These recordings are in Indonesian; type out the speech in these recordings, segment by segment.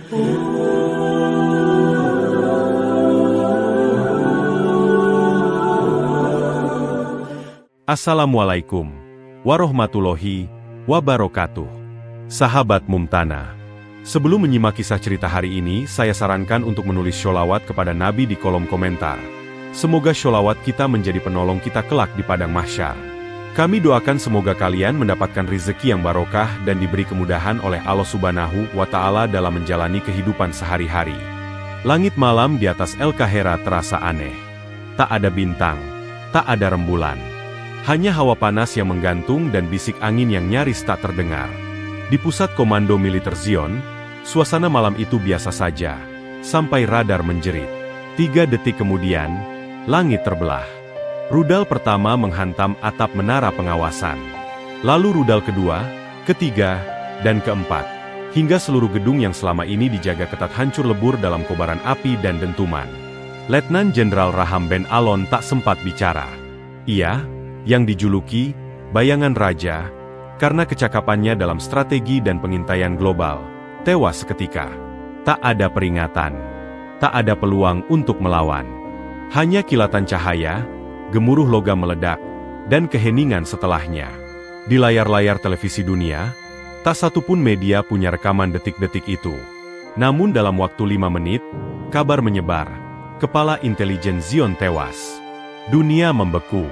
Assalamualaikum warahmatullahi wabarakatuh. Sahabat Mumtana, sebelum menyimak kisah cerita hari ini, saya sarankan untuk menulis sholawat kepada Nabi di kolom komentar. Semoga sholawat kita menjadi penolong kita kelak di padang mahsyar. Kami doakan semoga kalian mendapatkan rezeki yang barokah dan diberi kemudahan oleh Allah Subhanahu wa Ta'ala dalam menjalani kehidupan sehari-hari. Langit malam di atas El-Kahera terasa aneh. Tak ada bintang, tak ada rembulan. Hanya hawa panas yang menggantung dan bisik angin yang nyaris tak terdengar. Di pusat komando militer Zion, suasana malam itu biasa saja, sampai radar menjerit. 3 detik kemudian, langit terbelah. Rudal pertama menghantam atap menara pengawasan. Lalu rudal kedua, ketiga, dan keempat. Hingga seluruh gedung yang selama ini dijaga ketat hancur lebur dalam kobaran api dan dentuman. Letnan Jenderal Raham Ben Alon tak sempat bicara. Ia yang dijuluki bayangan raja, karena kecakapannya dalam strategi dan pengintaian global, tewas seketika. Tak ada peringatan, tak ada peluang untuk melawan. Hanya kilatan cahaya, gemuruh logam meledak, dan keheningan setelahnya. Di layar-layar televisi dunia, tak satupun media punya rekaman detik-detik itu. Namun dalam waktu 5 menit, kabar menyebar, kepala intelijen Zion tewas. Dunia membeku.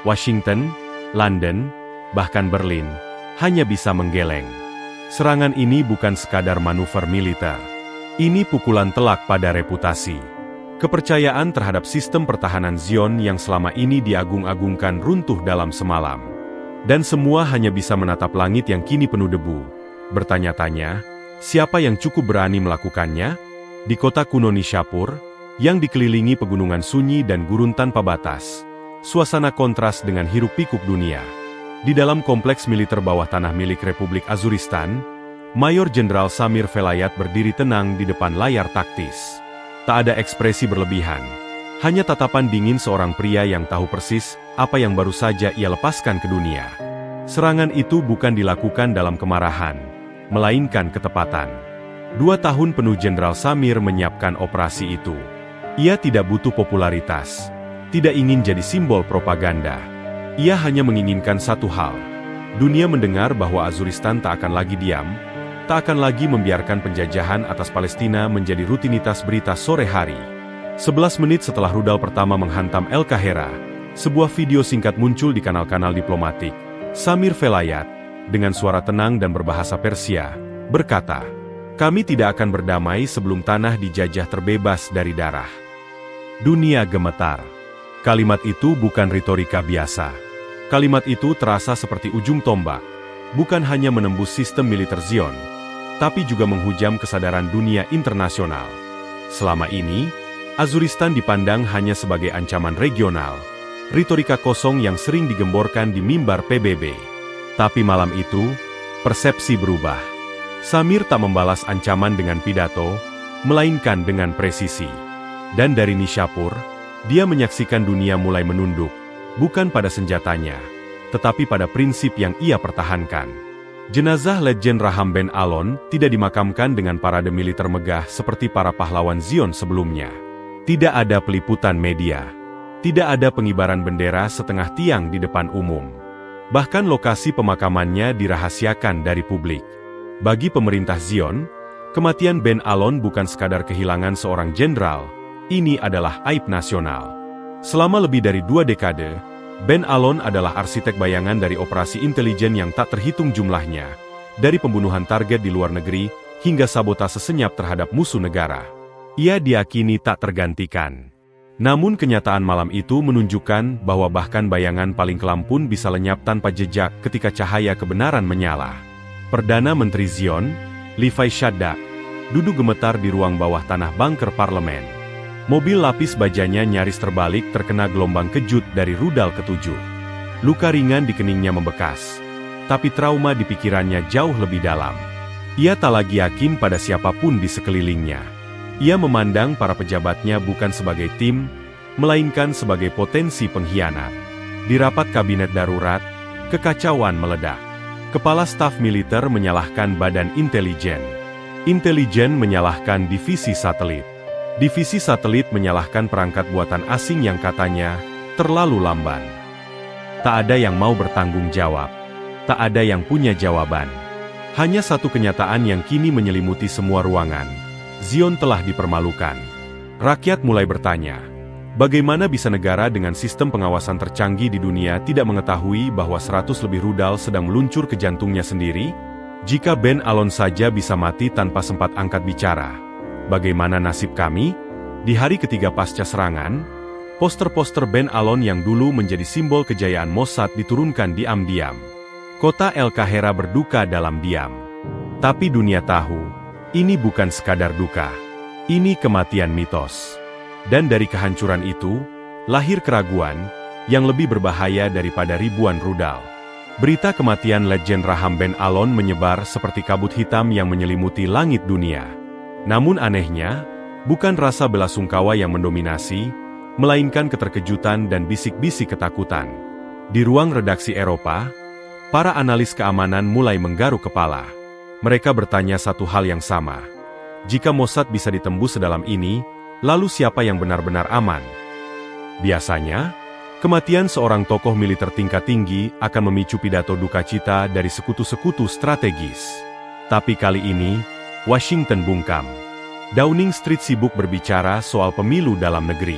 Washington, London, bahkan Berlin, hanya bisa menggeleng. Serangan ini bukan sekadar manuver militer. Ini pukulan telak pada reputasi. Kepercayaan terhadap sistem pertahanan Zion yang selama ini diagung-agungkan runtuh dalam semalam. Dan semua hanya bisa menatap langit yang kini penuh debu. Bertanya-tanya, siapa yang cukup berani melakukannya? Di kota kuno Nishapur, yang dikelilingi pegunungan sunyi dan gurun tanpa batas, suasana kontras dengan hiruk-pikuk dunia. Di dalam kompleks militer bawah tanah milik Republik Azuristan, Mayor Jenderal Samir Velayat berdiri tenang di depan layar taktis. Tak ada ekspresi berlebihan, hanya tatapan dingin seorang pria yang tahu persis apa yang baru saja ia lepaskan ke dunia. Serangan itu bukan dilakukan dalam kemarahan, melainkan ketepatan. 2 tahun penuh Jenderal Samir menyiapkan operasi itu. Ia tidak butuh popularitas, tidak ingin jadi simbol propaganda. Ia hanya menginginkan satu hal. Dunia mendengar bahwa Azuristan tak akan lagi diam, tak akan lagi membiarkan penjajahan atas Palestina menjadi rutinitas berita sore hari. 11 menit setelah rudal pertama menghantam El-Kahera, sebuah video singkat muncul di kanal-kanal diplomatik. Samir Velayat, dengan suara tenang dan berbahasa Persia, berkata, "Kami tidak akan berdamai sebelum tanah dijajah terbebas dari darah." Dunia gemetar. Kalimat itu bukan retorika biasa. Kalimat itu terasa seperti ujung tombak, bukan hanya menembus sistem militer Zion, tapi juga menghujam kesadaran dunia internasional. Selama ini, Azuristan dipandang hanya sebagai ancaman regional, retorika kosong yang sering digemborkan di mimbar PBB. Tapi malam itu, persepsi berubah. Samir tak membalas ancaman dengan pidato, melainkan dengan presisi. Dan dari Nishapur, dia menyaksikan dunia mulai menunduk, bukan pada senjatanya, tetapi pada prinsip yang ia pertahankan. Jenazah Letjen Raham Ben Alon tidak dimakamkan dengan parade militer megah seperti para pahlawan Zion sebelumnya. Tidak ada peliputan media. Tidak ada pengibaran bendera setengah tiang di depan umum. Bahkan lokasi pemakamannya dirahasiakan dari publik. Bagi pemerintah Zion, kematian Ben Alon bukan sekadar kehilangan seorang jenderal, ini adalah aib nasional. Selama lebih dari 2 dekade, Ben Alon adalah arsitek bayangan dari operasi intelijen yang tak terhitung jumlahnya, dari pembunuhan target di luar negeri, hingga sabotase senyap terhadap musuh negara. Ia diyakini tak tergantikan. Namun kenyataan malam itu menunjukkan bahwa bahkan bayangan paling kelam pun bisa lenyap tanpa jejak ketika cahaya kebenaran menyala. Perdana Menteri Zion, Levi Shaddak, duduk gemetar di ruang bawah tanah bunker parlemen. Mobil lapis bajanya nyaris terbalik terkena gelombang kejut dari rudal ke-7. Luka ringan di keningnya membekas, tapi trauma di pikirannya jauh lebih dalam. Ia tak lagi yakin pada siapapun di sekelilingnya. Ia memandang para pejabatnya bukan sebagai tim, melainkan sebagai potensi pengkhianat. Di rapat kabinet darurat, kekacauan meledak. Kepala staf militer menyalahkan badan intelijen. Intelijen menyalahkan divisi satelit. Divisi satelit menyalahkan perangkat buatan asing yang katanya terlalu lamban. Tak ada yang mau bertanggung jawab. Tak ada yang punya jawaban. Hanya satu kenyataan yang kini menyelimuti semua ruangan. Zion telah dipermalukan. Rakyat mulai bertanya, bagaimana bisa negara dengan sistem pengawasan tercanggih di dunia tidak mengetahui bahwa 100 lebih rudal sedang meluncur ke jantungnya sendiri? Jika Ben Alon saja bisa mati tanpa sempat angkat bicara, bagaimana nasib kami? Di hari ketiga pasca serangan, poster-poster Ben Alon yang dulu menjadi simbol kejayaan Mossad diturunkan diam-diam. Kota El Kahera berduka dalam diam. Tapi dunia tahu, ini bukan sekadar duka. Ini kematian mitos. Dan dari kehancuran itu, lahir keraguan yang lebih berbahaya daripada ribuan rudal. Berita kematian Letjen Raham Ben Alon menyebar seperti kabut hitam yang menyelimuti langit dunia. Namun anehnya, bukan rasa belasungkawa yang mendominasi, melainkan keterkejutan dan bisik-bisik ketakutan. Di ruang redaksi Eropa, para analis keamanan mulai menggaruk kepala. Mereka bertanya satu hal yang sama. Jika Mossad bisa ditembus sedalam ini, lalu siapa yang benar-benar aman? Biasanya, kematian seorang tokoh militer tingkat tinggi akan memicu pidato duka cita dari sekutu-sekutu strategis. Tapi kali ini, Washington bungkam. Downing Street sibuk berbicara soal pemilu dalam negeri.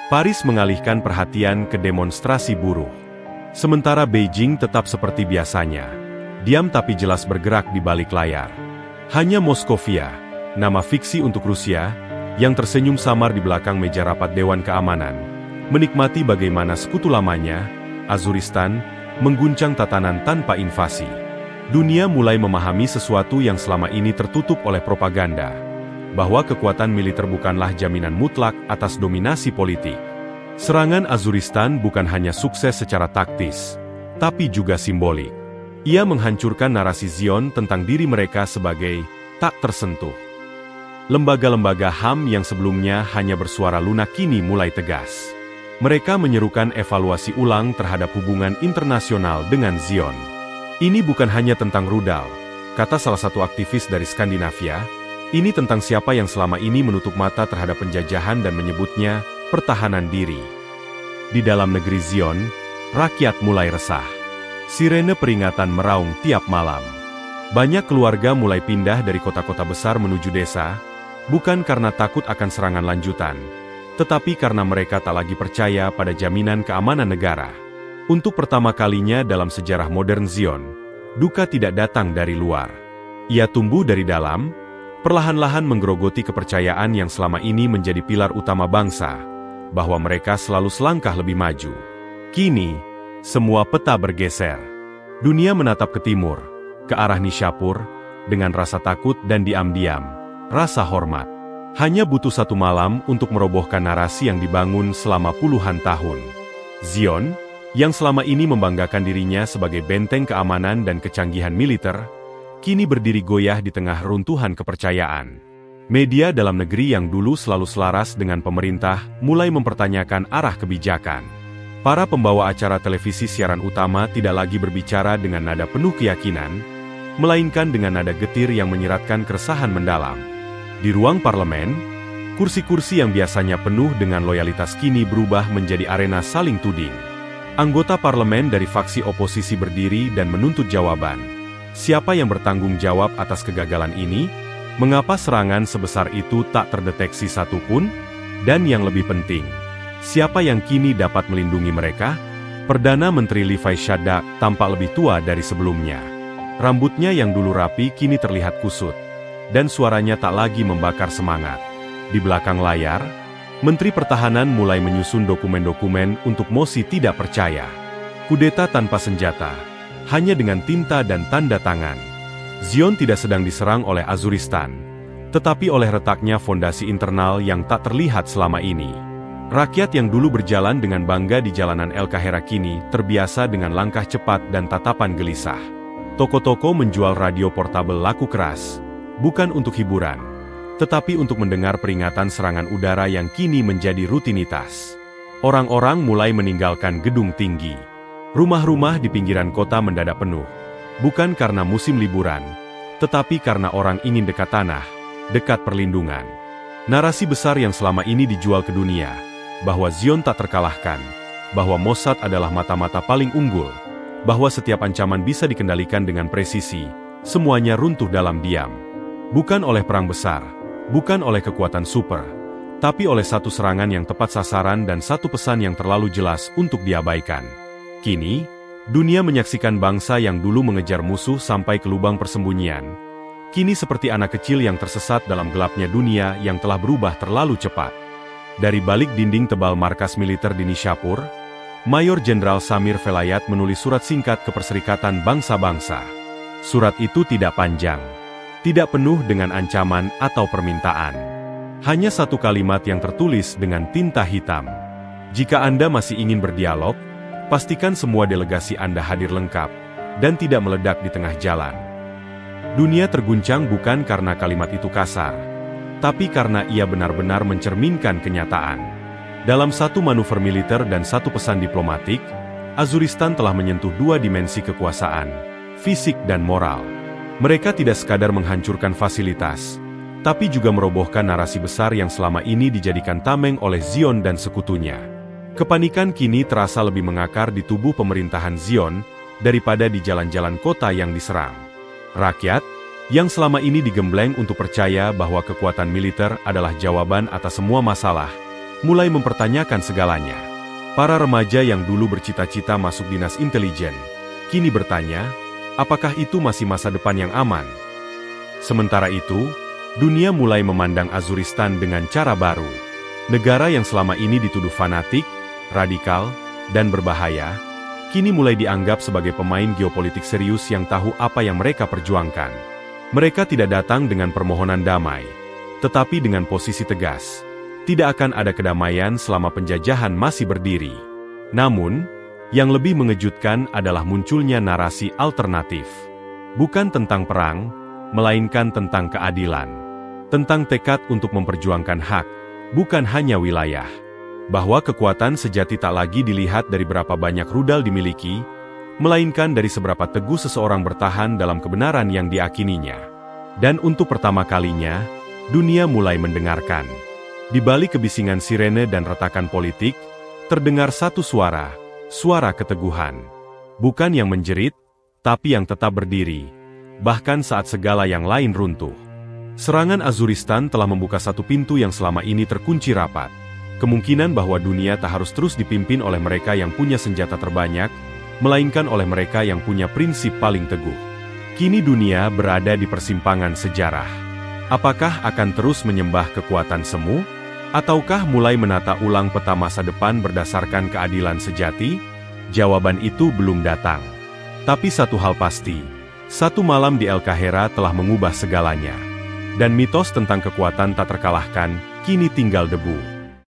Paris mengalihkan perhatian ke demonstrasi buruh. Sementara Beijing tetap seperti biasanya, diam tapi jelas bergerak di balik layar. Hanya Moskovia, nama fiksi untuk Rusia, yang tersenyum samar di belakang meja rapat Dewan Keamanan, menikmati bagaimana sekutu lamanya, Azuristan, mengguncang tatanan tanpa invasi. Dunia mulai memahami sesuatu yang selama ini tertutup oleh propaganda, bahwa kekuatan militer bukanlah jaminan mutlak atas dominasi politik. Serangan Azuristan bukan hanya sukses secara taktis, tapi juga simbolik. Ia menghancurkan narasi Zion tentang diri mereka sebagai tak tersentuh. Lembaga-lembaga HAM yang sebelumnya hanya bersuara lunak kini mulai tegas. Mereka menyerukan evaluasi ulang terhadap hubungan internasional dengan Zion. Ini bukan hanya tentang rudal, kata salah satu aktivis dari Skandinavia, ini tentang siapa yang selama ini menutup mata terhadap penjajahan dan menyebutnya pertahanan diri. Di dalam negeri Zion, rakyat mulai resah. Sirene peringatan meraung tiap malam. Banyak keluarga mulai pindah dari kota-kota besar menuju desa, bukan karena takut akan serangan lanjutan, tetapi karena mereka tak lagi percaya pada jaminan keamanan negara. Untuk pertama kalinya dalam sejarah modern Zion, duka tidak datang dari luar. Ia tumbuh dari dalam, perlahan-lahan menggerogoti kepercayaan yang selama ini menjadi pilar utama bangsa, bahwa mereka selalu selangkah lebih maju. Kini, semua peta bergeser. Dunia menatap ke timur, ke arah Nishapur, dengan rasa takut dan diam-diam, rasa hormat. Hanya butuh satu malam untuk merobohkan narasi yang dibangun selama puluhan tahun. Zion, yang selama ini membanggakan dirinya sebagai benteng keamanan dan kecanggihan militer, kini berdiri goyah di tengah runtuhan kepercayaan. Media dalam negeri yang dulu selalu selaras dengan pemerintah mulai mempertanyakan arah kebijakan. Para pembawa acara televisi siaran utama tidak lagi berbicara dengan nada penuh keyakinan, melainkan dengan nada getir yang menyiratkan keresahan mendalam. Di ruang parlemen, kursi-kursi yang biasanya penuh dengan loyalitas kini berubah menjadi arena saling tuding. Anggota parlemen dari faksi oposisi berdiri dan menuntut jawaban. Siapa yang bertanggung jawab atas kegagalan ini? Mengapa serangan sebesar itu tak terdeteksi satupun? Dan yang lebih penting, siapa yang kini dapat melindungi mereka? Perdana Menteri Levi Shaddaq tampak lebih tua dari sebelumnya. Rambutnya yang dulu rapi kini terlihat kusut, dan suaranya tak lagi membakar semangat. Di belakang layar, Menteri Pertahanan mulai menyusun dokumen-dokumen untuk mosi tidak percaya. Kudeta tanpa senjata, hanya dengan tinta dan tanda tangan. Zion tidak sedang diserang oleh Azuristan, tetapi oleh retaknya fondasi internal yang tak terlihat selama ini. Rakyat yang dulu berjalan dengan bangga di jalanan El Kahera kini terbiasa dengan langkah cepat dan tatapan gelisah. Toko-toko menjual radio portabel laku keras, bukan untuk hiburan, tetapi untuk mendengar peringatan serangan udara yang kini menjadi rutinitas. Orang-orang mulai meninggalkan gedung tinggi. Rumah-rumah di pinggiran kota mendadak penuh, bukan karena musim liburan, tetapi karena orang ingin dekat tanah, dekat perlindungan. Narasi besar yang selama ini dijual ke dunia, bahwa Zion tak terkalahkan, bahwa Mossad adalah mata-mata paling unggul, bahwa setiap ancaman bisa dikendalikan dengan presisi, semuanya runtuh dalam diam. Bukan oleh perang besar, bukan oleh kekuatan super, tapi oleh satu serangan yang tepat sasaran dan satu pesan yang terlalu jelas untuk diabaikan. Kini, dunia menyaksikan bangsa yang dulu mengejar musuh sampai ke lubang persembunyian, kini seperti anak kecil yang tersesat dalam gelapnya dunia yang telah berubah terlalu cepat. Dari balik dinding tebal markas militer di Nishapur, Mayor Jenderal Samir Velayat menulis surat singkat ke Perserikatan Bangsa-Bangsa. Surat itu tidak panjang, tidak penuh dengan ancaman atau permintaan. Hanya satu kalimat yang tertulis dengan tinta hitam. Jika Anda masih ingin berdialog, pastikan semua delegasi Anda hadir lengkap, dan tidak meledak di tengah jalan. Dunia terguncang bukan karena kalimat itu kasar, tapi karena ia benar-benar mencerminkan kenyataan. Dalam satu manuver militer dan satu pesan diplomatik, Azuristan telah menyentuh dua dimensi kekuasaan, fisik dan moral. Mereka tidak sekadar menghancurkan fasilitas, tapi juga merobohkan narasi besar yang selama ini dijadikan tameng oleh Zion dan sekutunya. Kepanikan kini terasa lebih mengakar di tubuh pemerintahan Zion daripada di jalan-jalan kota yang diserang. Rakyat, yang selama ini digembleng untuk percaya bahwa kekuatan militer adalah jawaban atas semua masalah, mulai mempertanyakan segalanya. Para remaja yang dulu bercita-cita masuk dinas intelijen, kini bertanya, apakah itu masih masa depan yang aman? Sementara itu, dunia mulai memandang Azuristan dengan cara baru. Negara yang selama ini dituduh fanatik, radikal, dan berbahaya, kini mulai dianggap sebagai pemain geopolitik serius yang tahu apa yang mereka perjuangkan. Mereka tidak datang dengan permohonan damai, tetapi dengan posisi tegas. Tidak akan ada kedamaian selama penjajahan masih berdiri. Namun, yang lebih mengejutkan adalah munculnya narasi alternatif. Bukan tentang perang, melainkan tentang keadilan. Tentang tekad untuk memperjuangkan hak, bukan hanya wilayah. Bahwa kekuatan sejati tak lagi dilihat dari berapa banyak rudal dimiliki, melainkan dari seberapa teguh seseorang bertahan dalam kebenaran yang diyakininya. Dan untuk pertama kalinya, dunia mulai mendengarkan. Di balik kebisingan sirene dan retakan politik, terdengar satu suara, suara keteguhan. Bukan yang menjerit, tapi yang tetap berdiri, bahkan saat segala yang lain runtuh. Serangan Azuristan telah membuka satu pintu yang selama ini terkunci rapat. Kemungkinan bahwa dunia tak harus terus dipimpin oleh mereka yang punya senjata terbanyak, melainkan oleh mereka yang punya prinsip paling teguh. Kini dunia berada di persimpangan sejarah. Apakah akan terus menyembah kekuatan semu? Ataukah mulai menata ulang peta masa depan berdasarkan keadilan sejati? Jawaban itu belum datang. Tapi satu hal pasti, satu malam di El Kahera telah mengubah segalanya. Dan mitos tentang kekuatan tak terkalahkan, kini tinggal debu.